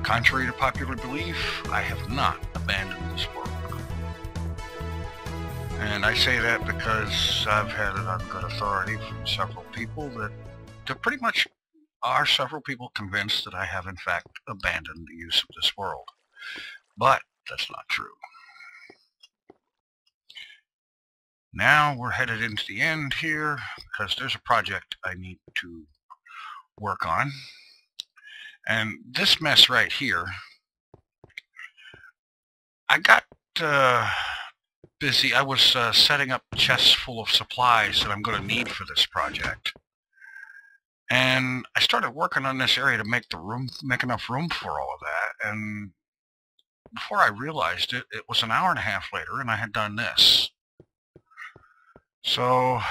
Contrary to popular belief, I have not abandoned this world. And I say that because I've had it on good authority from several people that there pretty much are several people convinced that I have in fact abandoned the use of this world. But that's not true. Now we're headed into the end here because there's a project I need to work on. And this mess right here, I got busy. I was setting up chests full of supplies that I'm going to need for this project. And I started working on this area to make enough room for all of that. And before I realized it, it was an hour and a half later and I had done this. So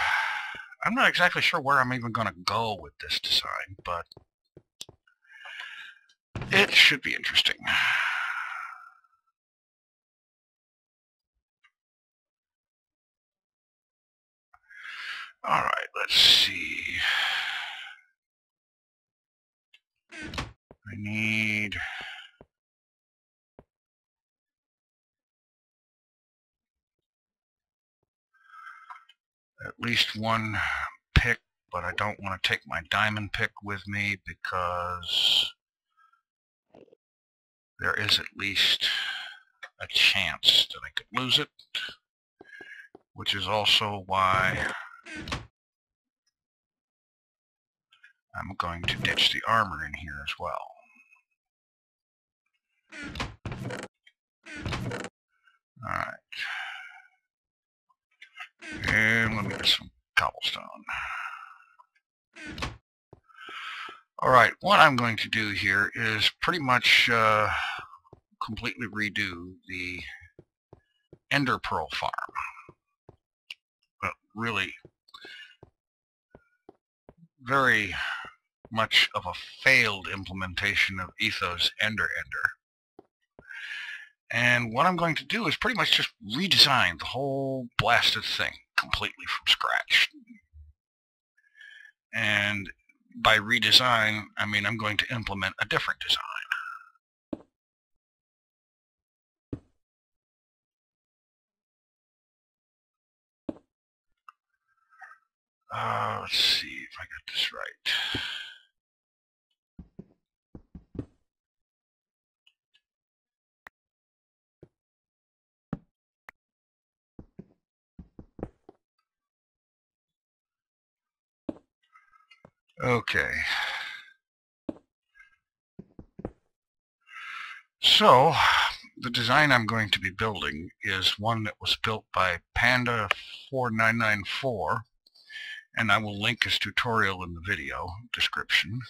I'm not exactly sure where I'm even going to go with this design, but it should be interesting. All right, let's see. I need at least one pick, but I don't want to take my diamond pick with me because there is at least a chance that I could lose it, which is also why I'm going to ditch the armor in here as well. Alright. And let me get some cobblestone. Alright, what I'm going to do here is pretty much completely redo the Ender Pearl farm. But really, very much of a failed implementation of Ethos Ender. And what I'm going to do is pretty much just redesign the whole blasted thing completely from scratch. And by redesign, I mean I'm going to implement a different design. Let's see if I got this right. Okay. So, the design I'm going to be building is one that was built by Panda4994, and I will link his tutorial in the video description.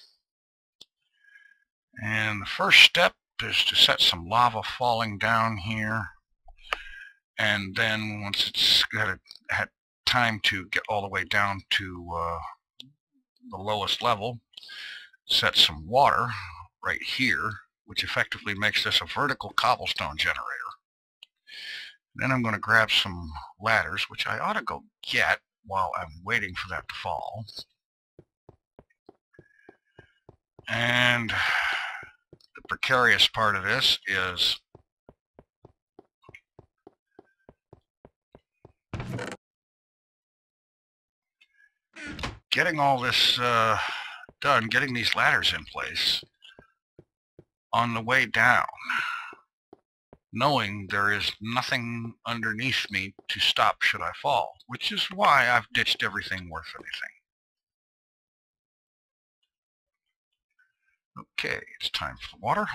And the first step is to set some lava falling down here, and then once it's had time to get all the way down to the lowest level, set some water right here, which effectively makes this a vertical cobblestone generator. Then I'm going to grab some ladders, which I ought to go get while I'm waiting for that to fall. And the precarious part of this is getting all this done, getting these ladders in place on the way down, knowing there is nothing underneath me to stop should I fall, which is why I've ditched everything worth anything. Okay, it's time for the water.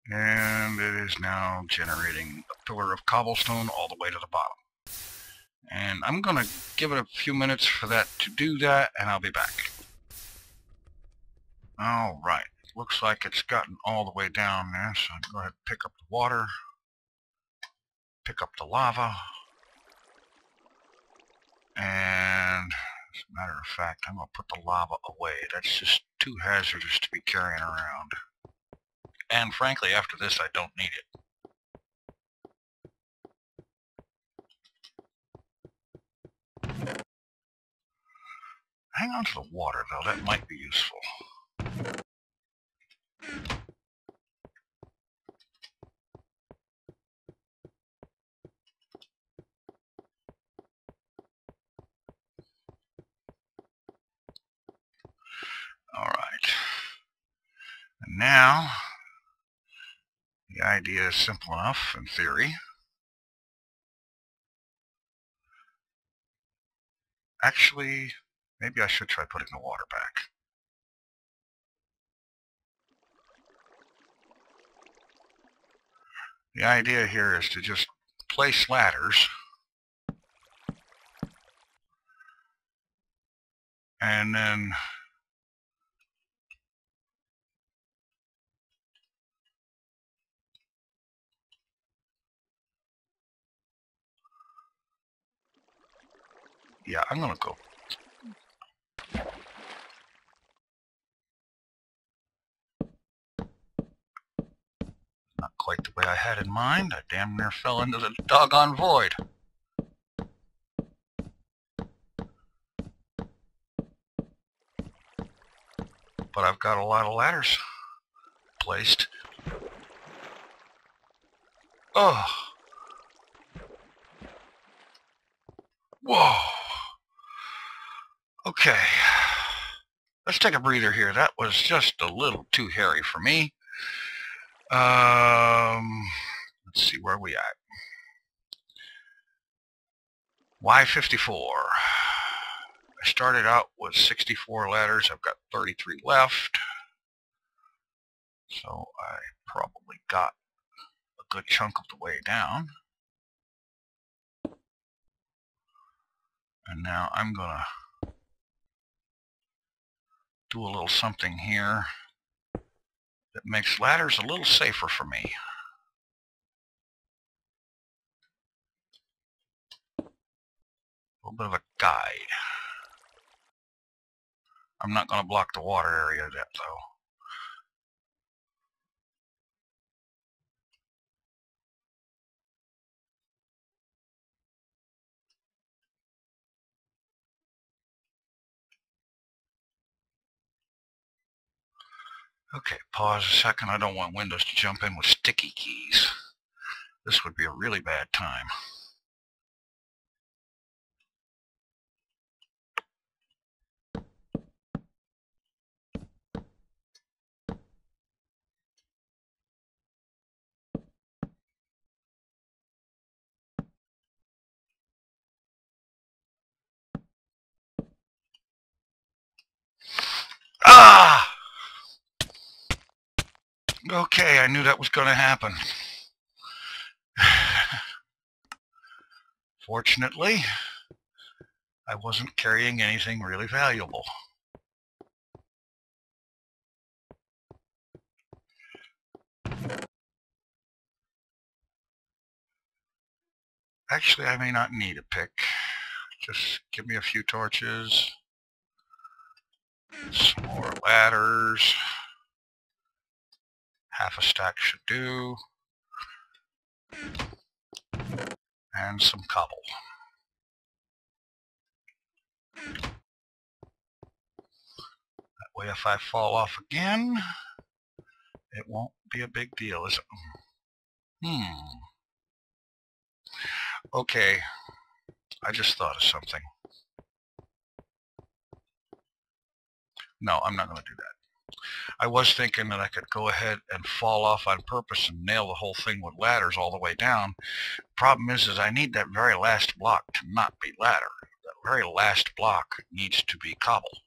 And it is now generating a pillar of cobblestone all the way to the bottom. And I'm going to give it a few minutes for that to do that, and I'll be back. Alright, looks like it's gotten all the way down there, so I'll go ahead and pick up the water, pick up the lava, and as a matter of fact, I'm going to put the lava away. That's just too hazardous to be carrying around. And frankly, after this, I don't need it. Hang on to the water, though. That might be useful. All right. And now, the idea is simple enough in theory. Actually, maybe I should try putting the water back. The idea here is to just place ladders and then yeah, I'm gonna go. Not quite the way I had in mind. I damn near fell into the doggone void. But I've got a lot of ladders placed. Oh. Whoa. Okay. Let's take a breather here. That was just a little too hairy for me. Let's see where we at. Y54. I started out with 64 ladders. I've got 33 left. So I probably got a good chunk of the way down. And now I'm gonna do a little something here that makes ladders a little safer for me. A little bit of a guide. I'm not going to block the water area yet, though. Okay, pause a second. I don't want Windows to jump in with sticky keys. This would be a really bad time. Ah! Okay, I knew that was going to happen. Fortunately, I wasn't carrying anything really valuable. Actually, I may not need a pick. Just give me a few torches. Some more ladders. Half a stack should do. And some cobble. That way if I fall off again, it won't be a big deal, is it? Okay, I just thought of something. No, I'm not going to do that. I was thinking that I could go ahead and fall off on purpose and nail the whole thing with ladders all the way down. Problem is I need that very last block to not be ladder. That very last block needs to be cobble.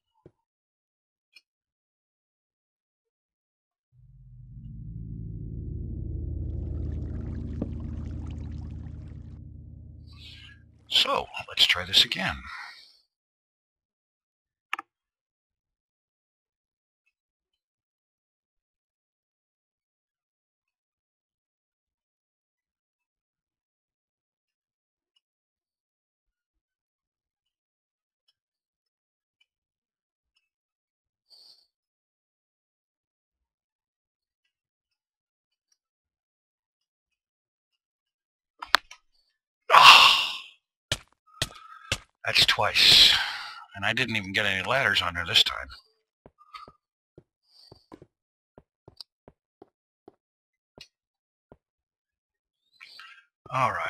So, let's try this again. Ah, that's twice. And I didn't even get any ladders on there this time. All right.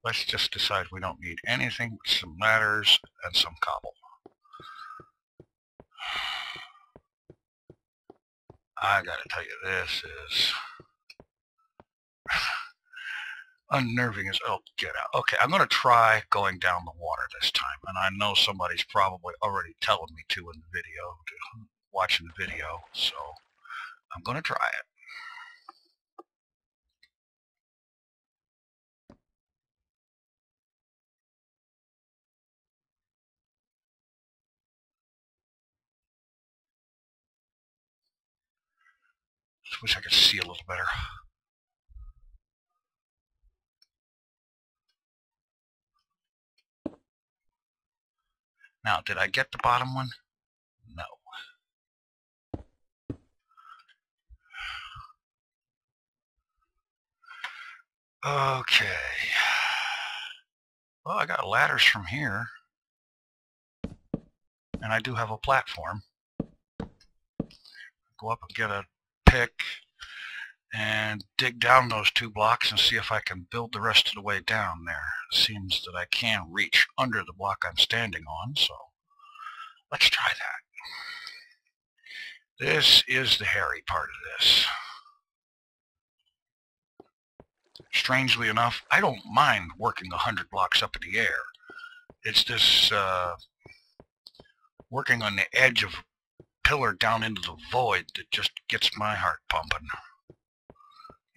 Let's just decide we don't need anything but some ladders and some cobble. I gotta tell you, this is unnerving as oh get out. Okay, I'm gonna try going down the water this time, and I know somebody's probably already telling me to in the video, watching the video, so I'm gonna try it. Just wish I could see a little better. Now, did I get the bottom one? No. Okay. Well, I got ladders from here. And I do have a platform. Go up and get a pick and dig down those 2 blocks and see if I can build the rest of the way down there. It seems that I can reach under the block I'm standing on, so let's try that. This is the hairy part of this. Strangely enough, I don't mind working 100 blocks up in the air. It's this working on the edge of a pillar down into the void that just gets my heart pumping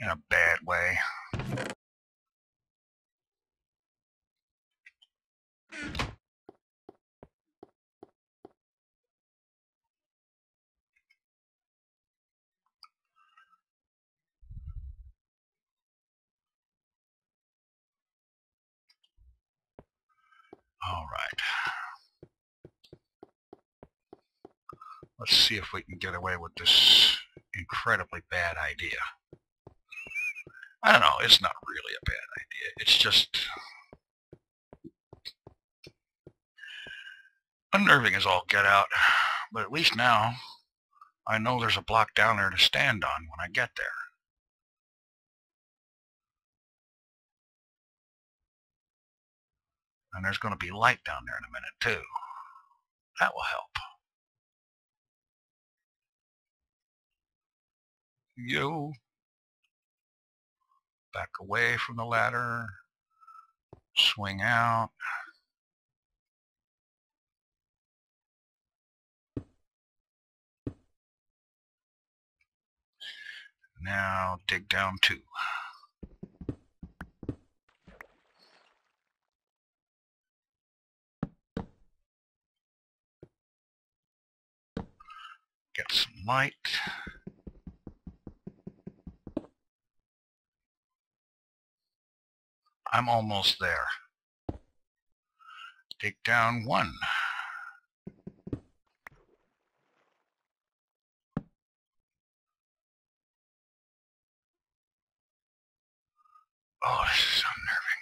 in a bad way. All right. Let's see if we can get away with this incredibly bad idea. I don't know, it's not really a bad idea. It's just unnerving as all get out. But at least now I know there's a block down there to stand on when I get there. And there's going to be light down there in a minute too. That will help. You back away from the ladder, swing out. Now dig down 2. Get some light. I'm almost there. Dig down 1. Oh, this is unnerving.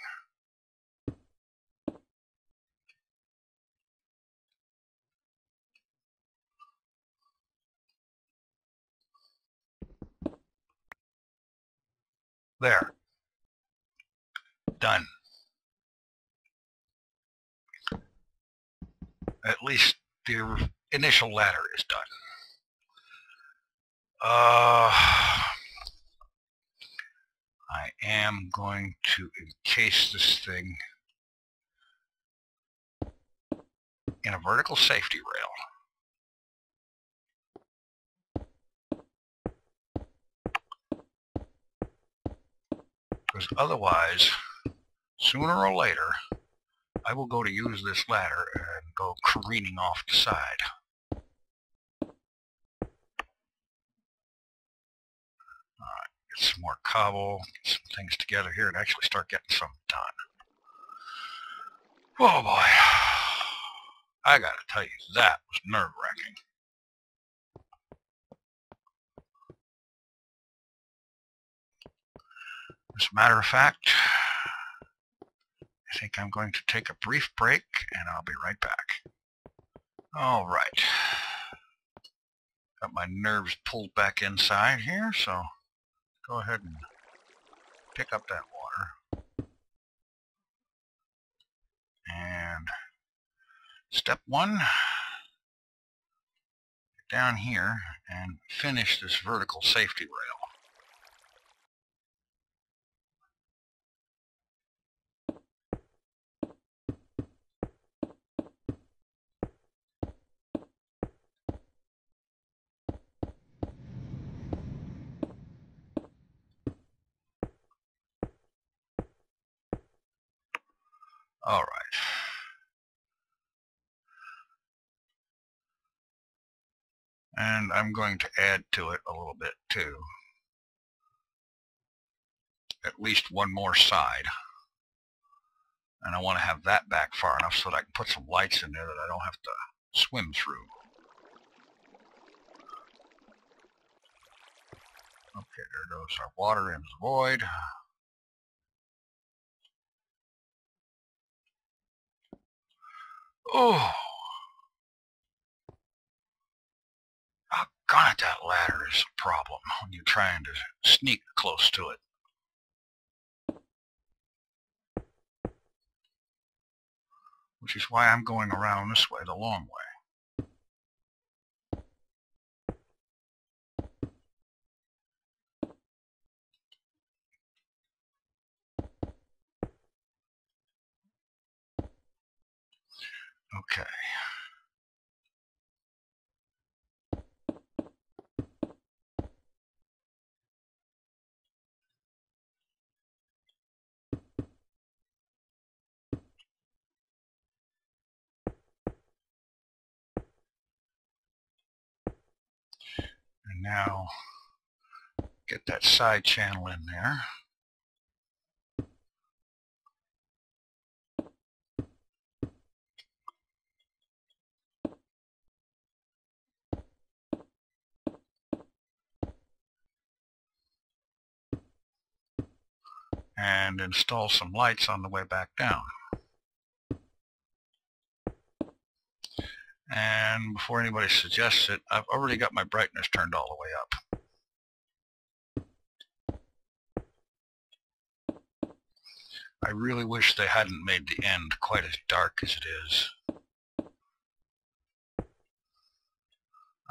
There. Done. At least the initial ladder is done. I am going to encase this thing in a vertical safety rail. Because otherwise, sooner or later, I will go to use this ladder and go careening off the side. Alright, get some more cobble, get some things together here, and actually start getting something done. Oh boy. I gotta tell you, that was nerve-wracking. As a matter of fact, I think I'm going to take a brief break, and I'll be right back. All right. Got my nerves pulled back inside here, so go ahead and pick up that water. And step one, get down here and finish this vertical safety rail. All right. And I'm going to add to it a little bit too. At least one more side. And I want to have that back far enough so that I can put some lights in there that I don't have to swim through. Okay, there goes our water into the void. Oh! God, that ladder is a problem when you're trying to sneak close to it. Which is why I'm going around this way, the long way. Okay. And now get that side channel in there. And install some lights on the way back down. And before anybody suggests it, I've already got my brightness turned all the way up. I really wish they hadn't made the end quite as dark as it is.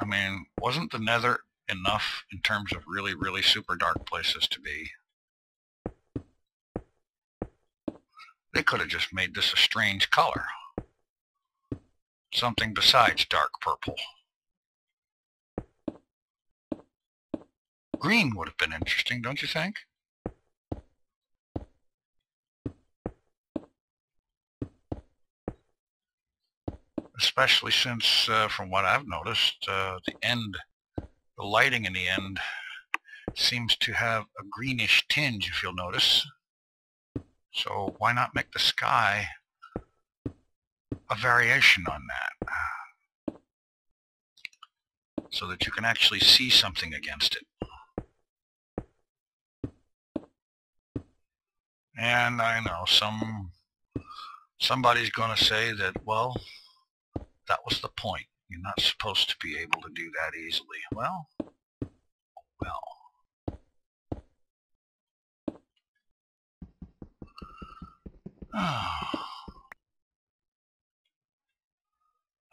I mean, wasn't the Nether enough in terms of really, really super dark places to be? They could have just made this a strange color. Something besides dark purple. Green would have been interesting, don't you think? Especially since, from what I've noticed, the lighting in the end seems to have a greenish tinge, if you'll notice. So why not make the sky a variation on that? So that you can actually see something against it. And I know somebody's going to say that, well, that was the point. You're not supposed to be able to do that easily. Well.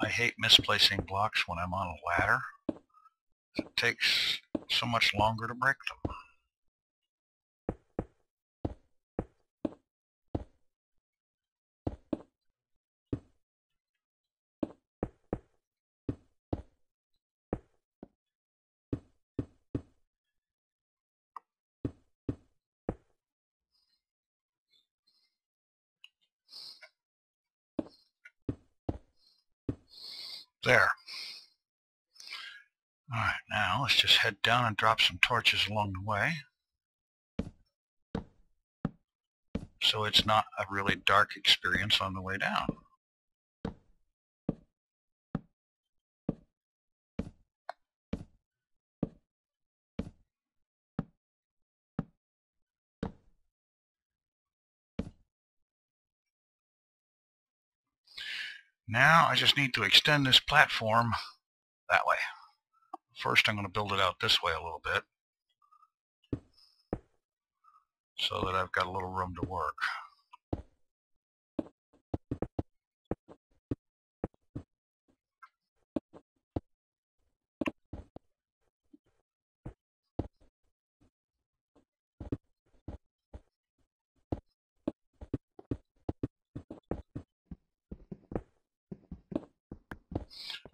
I hate misplacing blocks when I'm on a ladder. It takes so much longer to break them. There. Alright, now let's just head down and drop some torches along the way. So it's not a really dark experience on the way down. Now I just need to extend this platform that way. First I'm going to build it out this way a little bit so that I've got a little room to work.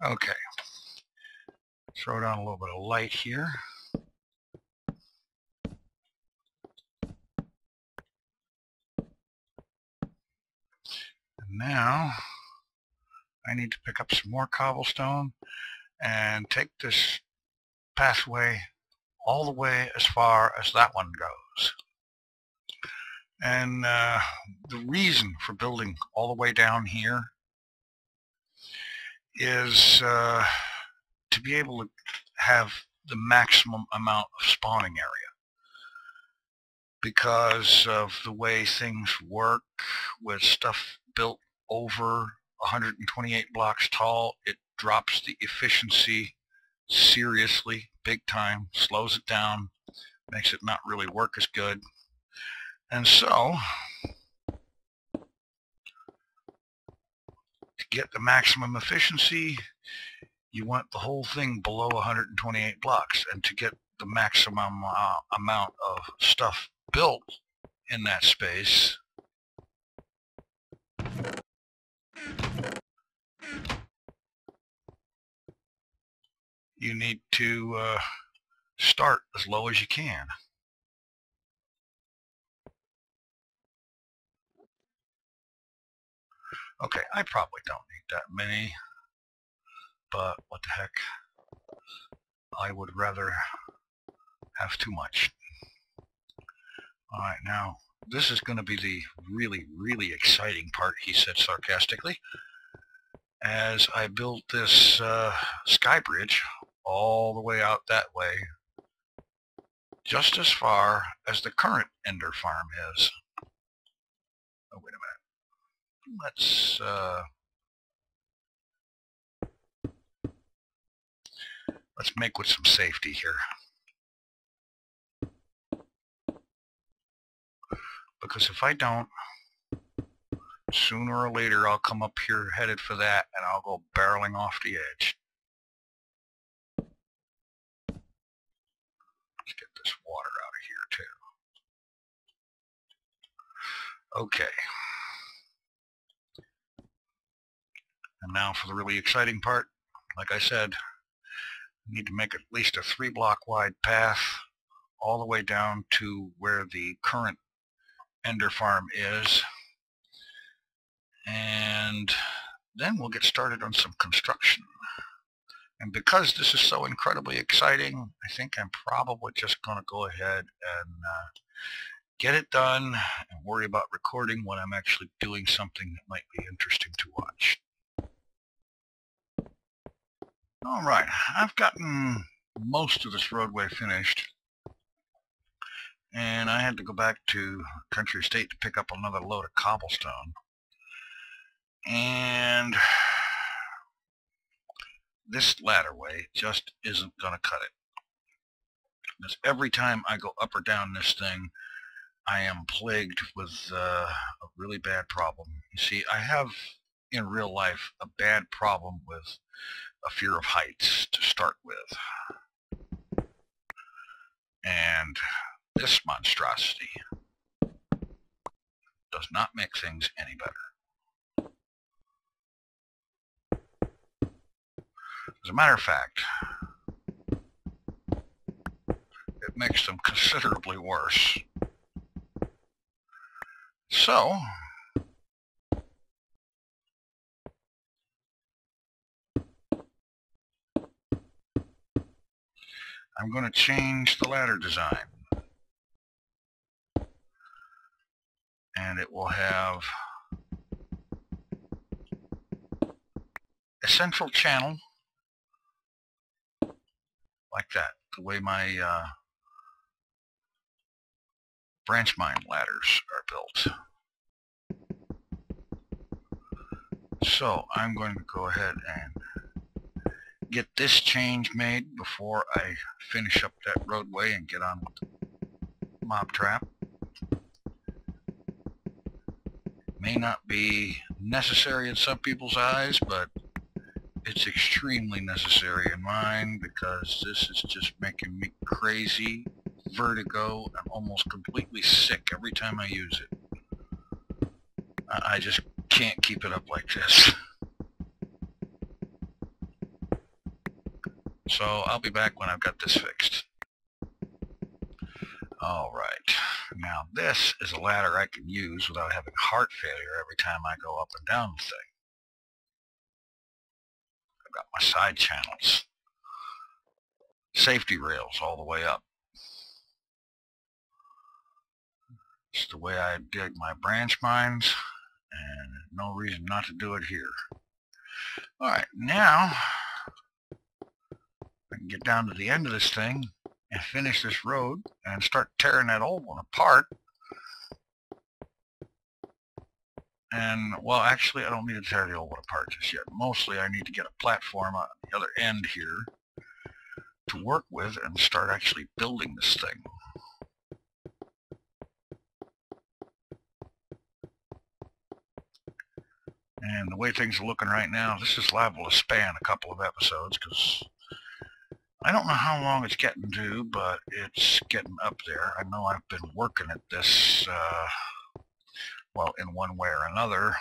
Okay, throw down a little bit of light here. And now I need to pick up some more cobblestone and take this pathway all the way as far as that one goes. And the reason for building all the way down here is to be able to have the maximum amount of spawning area. Because of the way things work with stuff built over 128 blocks tall, it drops the efficiency seriously, big time, slows it down, makes it not really work as good. And so, to get the maximum efficiency, you want the whole thing below 128 blocks. And to get the maximum amount of stuff built in that space, you need to start as low as you can. Okay, I probably don't need that many, but what the heck, I would rather have too much. Alright, now this is going to be the really, really exciting part, he said sarcastically, as I build this sky bridge all the way out that way, just as far as the current Ender farm is. Oh, wait a minute. Let's make with some safety here. Because if I don't, sooner or later I'll come up here headed for that and I'll go barreling off the edge. Let's get this water out of here too. Okay. And now for the really exciting part. Like I said, I need to make at least a 3-block wide path all the way down to where the current Ender farm is. And then we'll get started on some construction. And because this is so incredibly exciting, I think I'm probably just going to go ahead and get it done and worry about recording when I'm actually doing something that might be interesting to watch. Alright, I've gotten most of this roadway finished, and I had to go back to Country Estate to pick up another load of cobblestone. And this ladderway just isn't going to cut it. Because every time I go up or down this thing, I am plagued with a really bad problem. You see, I have in real life a bad problem with a fear of heights to start with. And this monstrosity does not make things any better. As a matter of fact, it makes them considerably worse. So, I'm going to change the ladder design. And it will have a central channel like that, the way my branch mine ladders are built. So I'm going to go ahead and get this change made before I finish up that roadway and get on with the mob trap. May not be necessary in some people's eyes, but it's extremely necessary in mine because this is just making me crazy, vertigo, and almost completely sick every time I use it. I just can't keep it up like this. So I'll be back when I've got this fixed. Alright, now this is a ladder I can use without having heart failure every time I go up and down the thing. I've got my side channels, safety rails all the way up. It's the way I dig my branch mines, and no reason not to do it here. Alright, now I can get down to the end of this thing and finish this road and start tearing that old one apart. And, well, actually, I don't need to tear the old one apart just yet. Mostly, I need to get a platform on the other end here to work with and start actually building this thing. And the way things are looking right now, this is liable to span a couple of episodes because I don't know how long it's getting to, but it's getting up there. I know I've been working at this, well, in one way or another,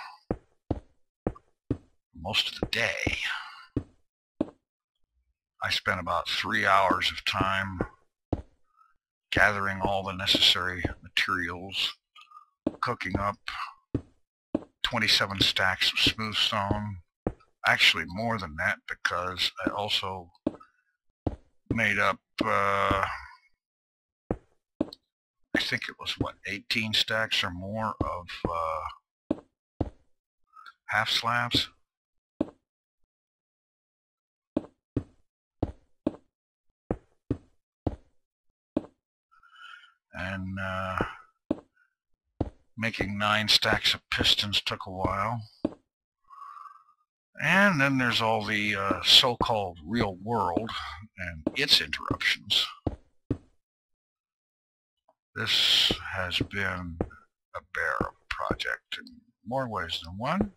most of the day. I spent about 3 hours of time gathering all the necessary materials, cooking up 27 stacks of smooth stone. Actually, more than that, because I also made up, I think it was, what, 18 stacks or more of half slabs. And making 9 stacks of pistons took a while. And then there's all the so-called real world and its interruptions. This has been a bear of a project in more ways than one.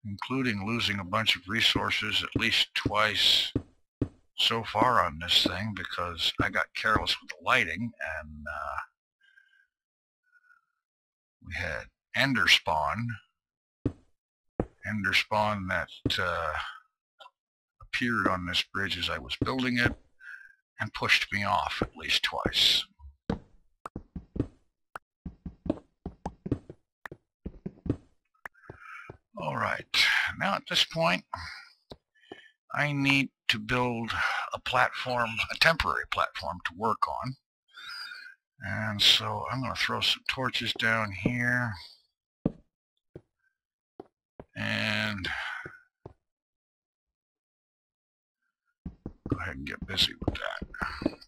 Including losing a bunch of resources at least twice so far on this thing because I got careless with the lighting, and we had ender spawn that appeared on this bridge as I was building it and pushed me off at least twice. Alright, now at this point I need to build a platform, a temporary platform to work on. And so I'm going to throw some torches down here and go ahead and get busy with that. Alright.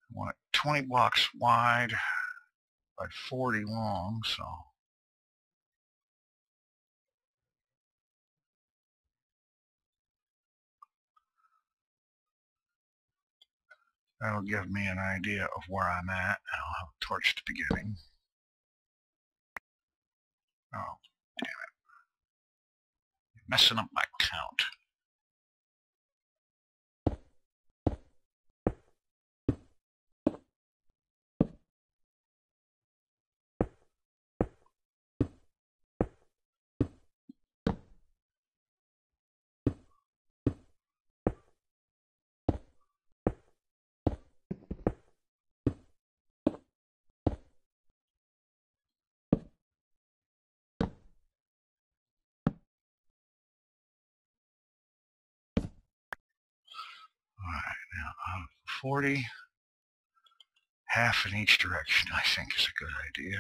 I want it 20 blocks wide by 40 long, so that'll give me an idea of where I'm at, and I'll have a torch at the beginning. Oh, damn it. You're messing up my count. Alright, now out of 40, half in each direction I think is a good idea.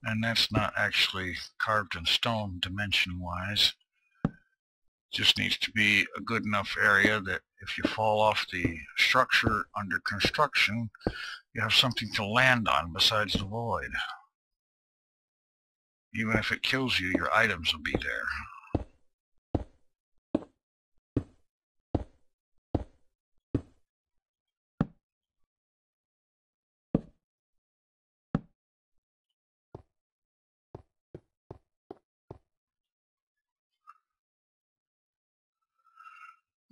And that's not actually carved in stone dimension-wise. Just needs to be a good enough area that if you fall off the structure under construction, you have something to land on besides the void. Even if it kills you, your items will be there.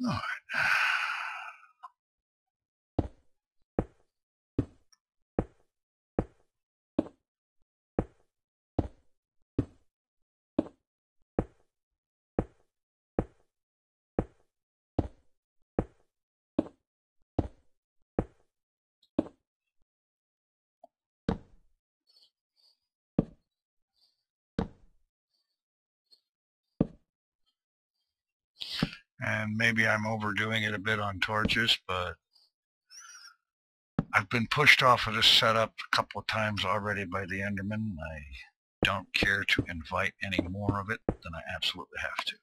All right. And maybe I'm overdoing it a bit on torches, but I've been pushed off of this setup a couple of times already by the Enderman. I don't care to invite any more of it than I absolutely have to.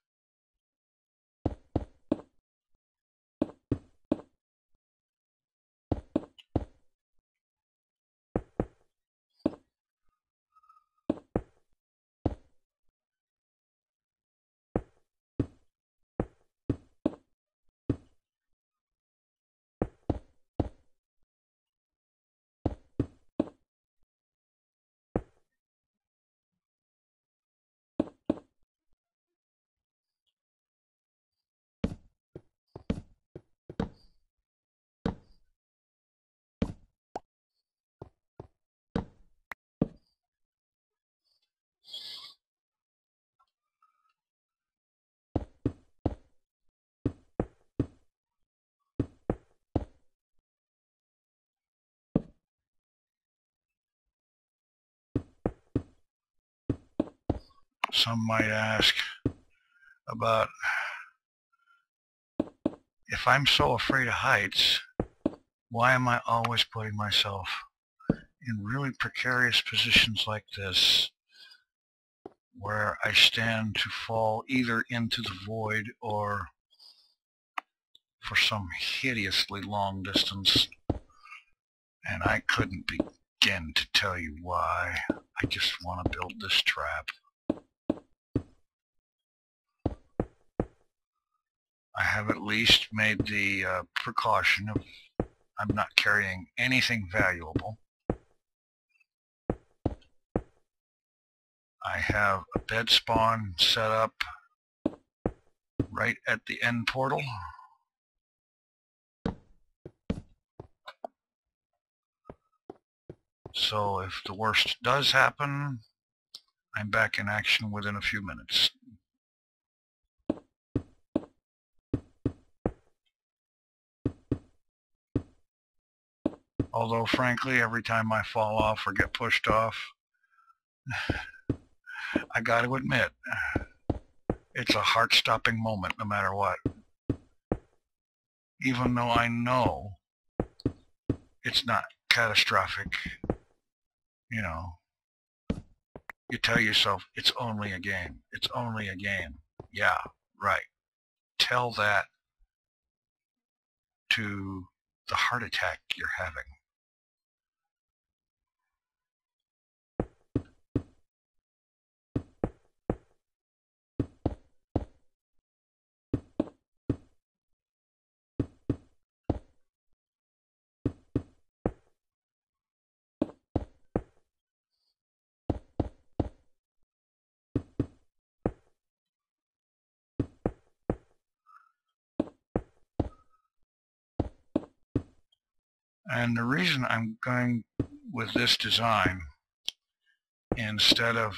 Some might ask about, if I'm so afraid of heights, why am I always putting myself in really precarious positions like this, where I stand to fall either into the void or for some hideously long distance? And I couldn't begin to tell you why. I just want to build this trap. I have at least made the precaution of I'm not carrying anything valuable. I have a bed spawn set up right at the end portal. So if the worst does happen, I'm back in action within a few minutes. Although, frankly, every time I fall off or get pushed off, I got to admit, it's a heart-stopping moment no matter what. Even though I know it's not catastrophic, you know, you tell yourself, it's only a game. It's only a game. Yeah, right. Tell that to the heart attack you're having. And the reason I'm going with this design instead of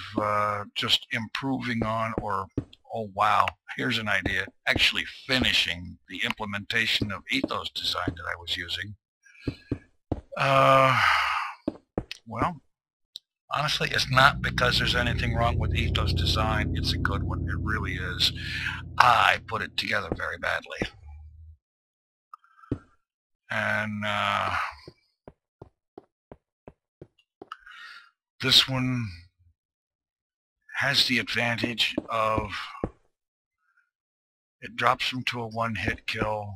just improving on or, oh wow, here's an idea, actually finishing the implementation of Ethos design that I was using. Well, honestly, it's not because there's anything wrong with Ethos design. It's a good one. It really is. I put it together very badly. And this one has the advantage of it drops them to a one-hit kill.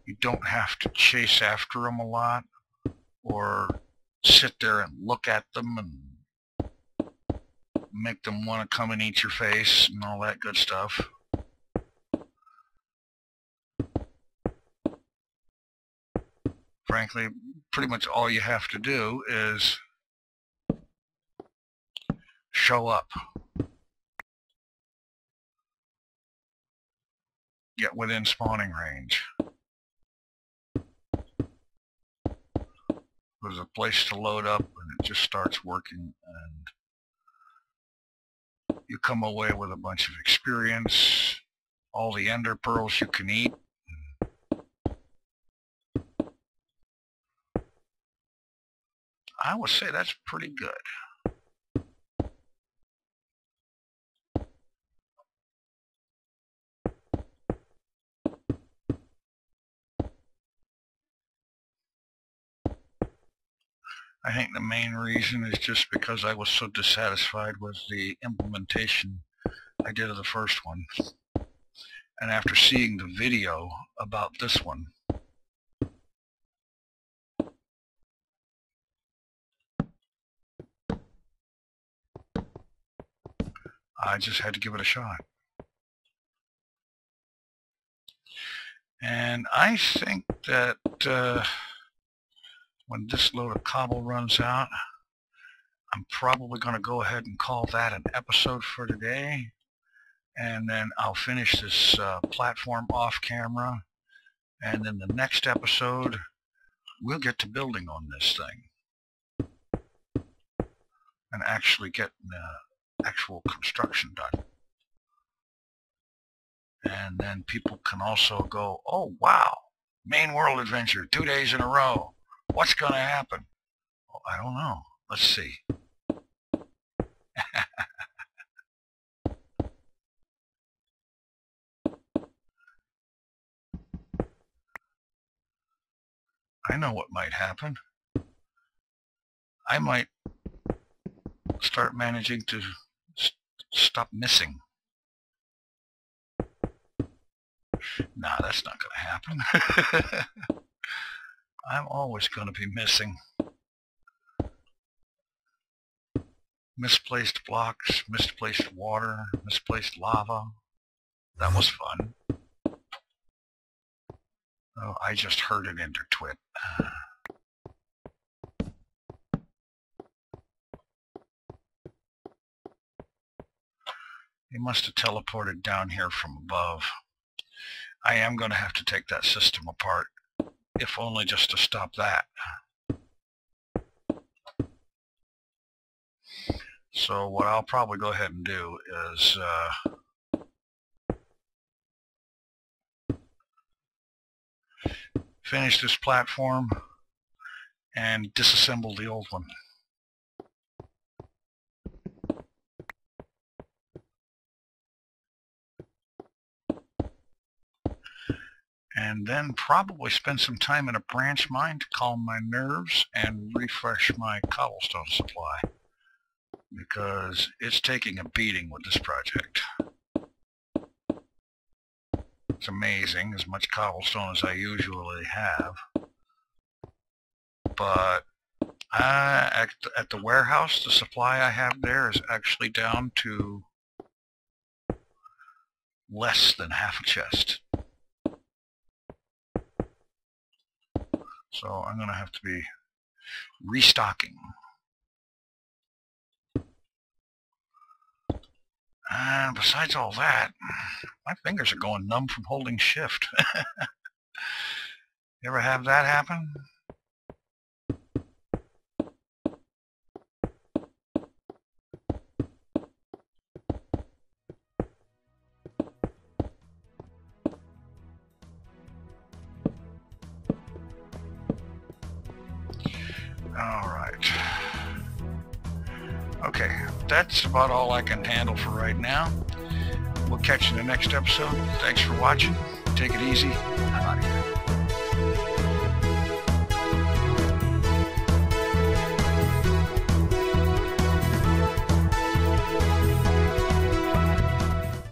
You don't have to chase after them a lot or sit there and look at them and make them want to come and eat your face and all that good stuff. Frankly, pretty much all you have to do is show up. Get within spawning range. There's a place to load up and it just starts working, and you come away with a bunch of experience, all the ender pearls you can eat. I would say that's pretty good. I think the main reason is just because I was so dissatisfied with the implementation I did of the first one. And after seeing the video about this one, I just had to give it a shot. And I think that when this load of cobble runs out, I'm probably going to go ahead and call that an episode for today. And then I'll finish this platform off camera. And then the next episode, we'll get to building on this thing and actually getting actual construction done. And then people can also go, oh wow, main world adventure 2 days in a row. What's going to happen? Well, I don't know. Let's see. I know what might happen. I might start managing to stop missing. Nah, that's not going to happen. I'm always going to be missing. Misplaced blocks, misplaced water, misplaced lava. That was fun. Oh, I just heard it enter twit. He must have teleported down here from above. I am going to have to take that system apart, if only just to stop that. So what I'll probably go ahead and do is finish this platform and disassemble the old one. And then probably spend some time in a branch mine to calm my nerves and refresh my cobblestone supply, because it's taking a beating with this project. It's amazing, as much cobblestone as I usually have. But at the warehouse, the supply I have there is actually down to less than half a chest. So I'm going to have to be restocking. And besides all that, my fingers are going numb from holding shift. You ever have that happen? Alright. Okay, that's about all I can handle for right now. We'll catch you in the next episode. Thanks for watching. Take it easy. I'm out of here.